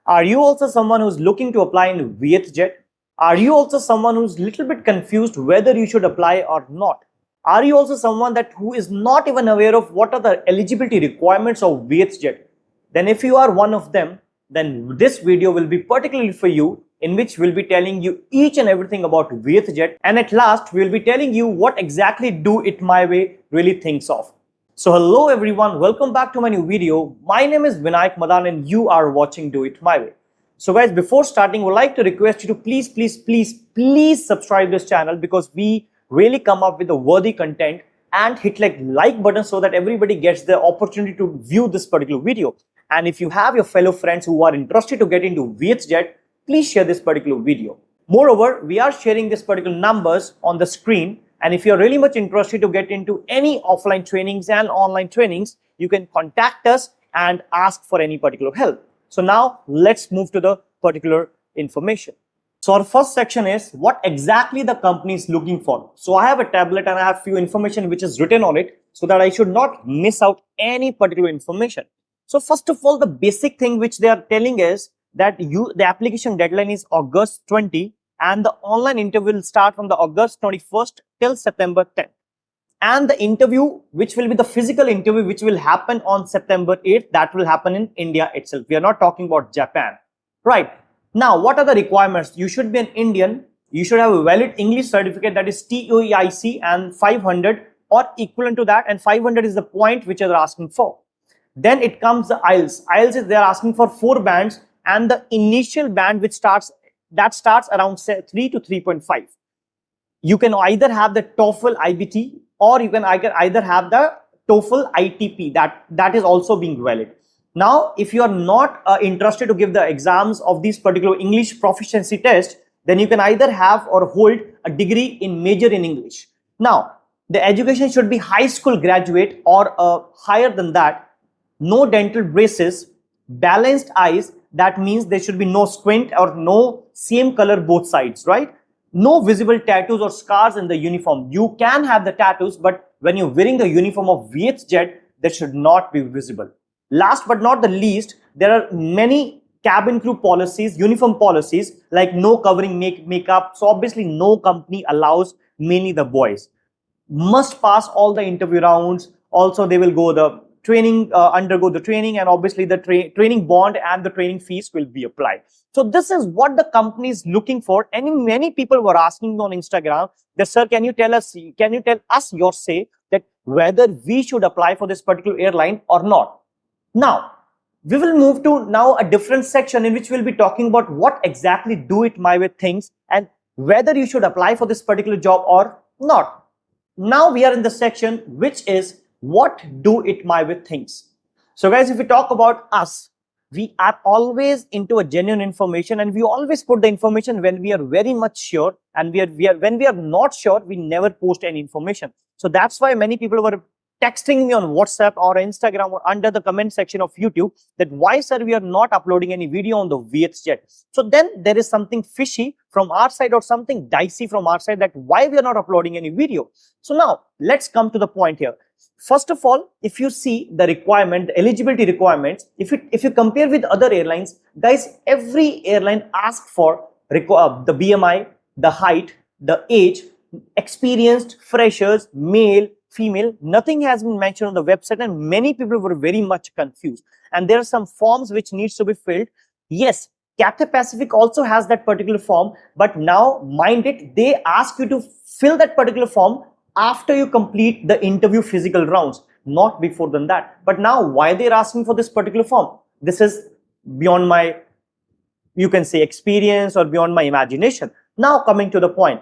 Are you also someone who's looking to apply in Vietjet? Are you also someone who's little bit confused whether you should apply or not? Are you also someone that who is not even aware of what are the eligibility requirements of Vietjet? Then if you are one of them, then this video will be particularly for you, in which we'll be telling you each and everything about Vietjet, and at last we'll be telling you what exactly Do It My Way really thinks of. So hello everyone, welcome back to my new video. My name is Vinayak Madan and you are watching Do It My Way. So guys, before starting, I would like to request you to please subscribe this channel, because we really come up with a worthy content, and hit like button so that everybody gets the opportunity to view this particular video. And if you have your fellow friends who are interested to get into Vietjet, please share this particular video. Moreover, we are sharing this particular numbers on the screen, and if you're really much interested to get into any offline trainings and online trainings, you can contact us and ask for any particular help. So now let's move to the particular information. So our first section is what exactly the company is looking for. So I have a tablet and I have few information which is written on it so that I should not miss out any particular information. So first of all, the basic thing which they are telling is that the application deadline is August 20 and the online interview will start from the August 21st till September 10th. And the interview, which will be the physical interview, which will happen on September 8th, that will happen in India itself. We are not talking about Japan, right? Now, what are the requirements? You should be an Indian. You should have a valid English certificate, that is TOEIC, and 500 or equivalent to that, and 500 is the point which they are asking for. Then it comes the IELTS. IELTS is they are asking for 4 bands, and the initial band which starts around 3 to 3.5. You can either have the TOEFL IBT, or you can either have the TOEFL ITP. That is also being valid. Now, if you are not interested to give the exams of these particular English proficiency test, then you can either have or hold a degree in major in English. Now, the education should be high school graduate or higher than that. No dental braces, balanced eyes. That means there should be no squint or no same color both sides, right? No visible tattoos or scars in the uniform. You can have the tattoos, but when you're wearing the uniform of Vietjet, that should not be visible. Last but not the least, there are many cabin crew policies, uniform policies, like no covering makeup. So obviously no company allows mainly the boys. Must pass all the interview rounds. Also, they will go the training, undergo the training, and obviously the training bond and the training fees will be applied. So this is what the company is looking for. And many people were asking on Instagram that, sir, can you tell us your say that whether we should apply for this particular airline or not? Now, we will move to now a different section in which we'll be talking about what exactly Do It My Way thinks and whether you should apply for this particular job or not. Now we are in the section which is what Do It My Way thinks. So guys, if we talk about us, we are always into a genuine information, and we always put the information when we are very much sure, and when we are not sure, we never post any information. So that's why many people were texting me on WhatsApp or Instagram or under the comment section of YouTube that why, sir, we are not uploading any video on the Vietjet. So then there is something fishy from our side or something dicey from our side, that why we are not uploading any video. So now let's come to the point here. First of all, if you see the requirement, the eligibility requirements, if you compare with other airlines, guys, every airline asks for the BMI, the height, the age, experienced, freshers, male, female. Nothing has been mentioned on the website, and many people were very much confused. And there are some forms which needs to be filled. Yes, Cathay Pacific also has that particular form, but now mind it, they ask you to fill that particular form after you complete the interview physical rounds, not before than that. But now why they're asking for this particular form? This is beyond my, you can say, experience or beyond my imagination. Now coming to the point.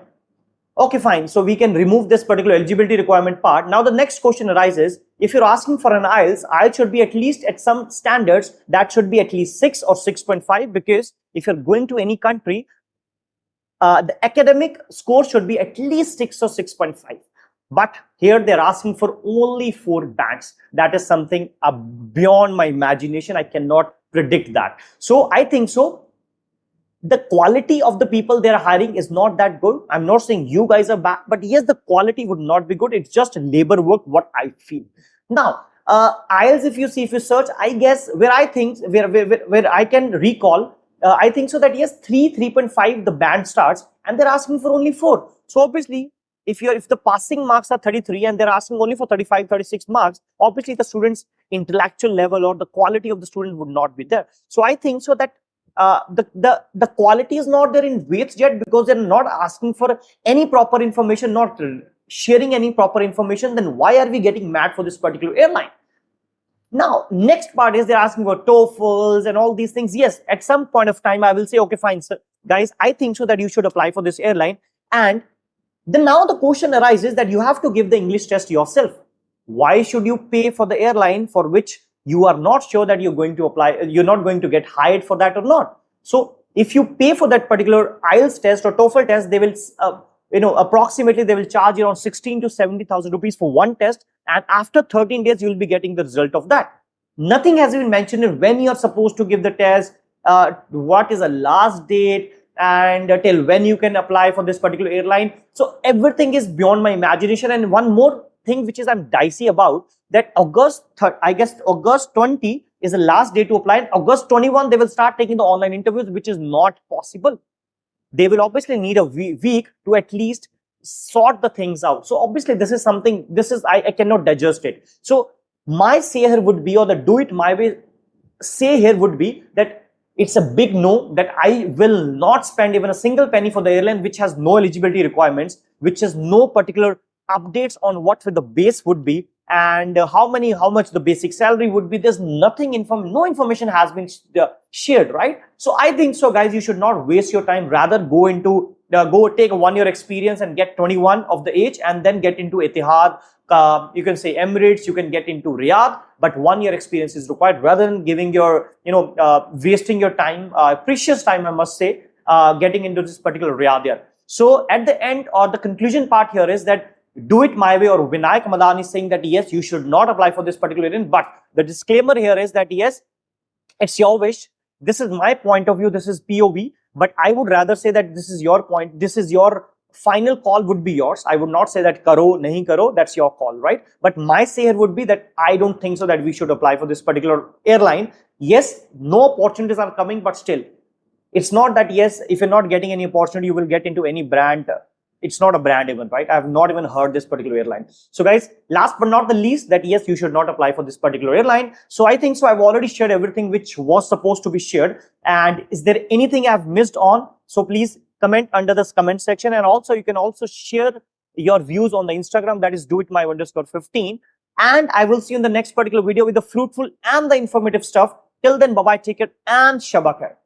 Okay, fine. So we can remove this particular eligibility requirement part. Now the next question arises, if you're asking for an IELTS, IELTS should be at least at some standards, that should be at least 6 or 6.5, because if you're going to any country, the academic score should be at least 6 or 6.5. But here they're asking for only 4 bands. That is something beyond my imagination. I cannot predict that. So I think so. The quality of the people they're hiring is not that good. I'm not saying you guys are bad, but yes, the quality would not be good. It's just labor work, what I feel. Now, IELTS, if you see, if you search, I guess where I can recall, I think so that yes, 3.5 the band starts, and they're asking for only 4. So obviously, if the passing marks are 33 and they're asking only for 35, 36 marks, obviously the student's intellectual level or the quality of the student would not be there. So I think so that the quality is not there in WaitJet, because they're not asking for any proper information, not sharing any proper information. Then why are we getting mad for this particular airline? Now, next part is they're asking for TOEFLs and all these things. Yes, at some point of time, I will say, okay, fine, sir, guys, I think so that you should apply for this airline. And then now the question arises that you have to give the English test yourself. Why should you pay for the airline for which you are not sure that you're going to apply, you're not going to get hired for that or not? So if you pay for that particular IELTS test or TOEFL test, they will, approximately they will charge around 16 to 70,000 rupees for one test. And after 13 days, you will be getting the result of that. Nothing has been mentioned in when you are supposed to give the test, what is the last date, and till when you can apply for this particular airline. So everything is beyond my imagination. And one more thing which is I'm dicey about, that August 20 is the last day to apply, and August 21 they will start taking the online interviews, which is not possible. They will obviously need a week to at least sort the things out. So obviously this is something, I cannot digest it. So my say here would be, or the do it my way say here would be, that it's a big no, that I will not spend even a single penny for the airline which has no eligibility requirements, which has no particular updates on what the base would be and how much the basic salary would be. There's nothing, no information has been shared, right? So I think so, guys, you should not waste your time. Rather go take a 1-year experience and get 21 of the age, and then get into Etihad. You can say Emirates, you can get into Riyadh, but 1-year experience is required, rather than giving your, wasting your time, precious time, I must say, getting into this particular Riyadh year. So at the end, or the conclusion part here is that do it my way, or Vinayak Madan is saying that yes, you should not apply for this particular airline. But the disclaimer here is that yes, it's your wish. This is my point of view. This is POV. But I would rather say that this is your point. This is your final call, would be yours. I would not say that karo, nahi karo. That's your call, right? But my say here would be that I don't think so that we should apply for this particular airline. Yes, no opportunities are coming, but still, it's not that yes, if you're not getting any opportunity, you will get into any brand. It's not a brand even, right? I have not even heard this particular airline. So guys, last but not the least, that yes, you should not apply for this particular airline. So I think so I've already shared everything which was supposed to be shared. And is there anything I've missed on? So please comment under this comment section. And also you can also share your views on the Instagram, that is doitmy_15. And I will see you in the next particular video with the fruitful and the informative stuff. Till then, bye-bye, take care, and Shabba Khair.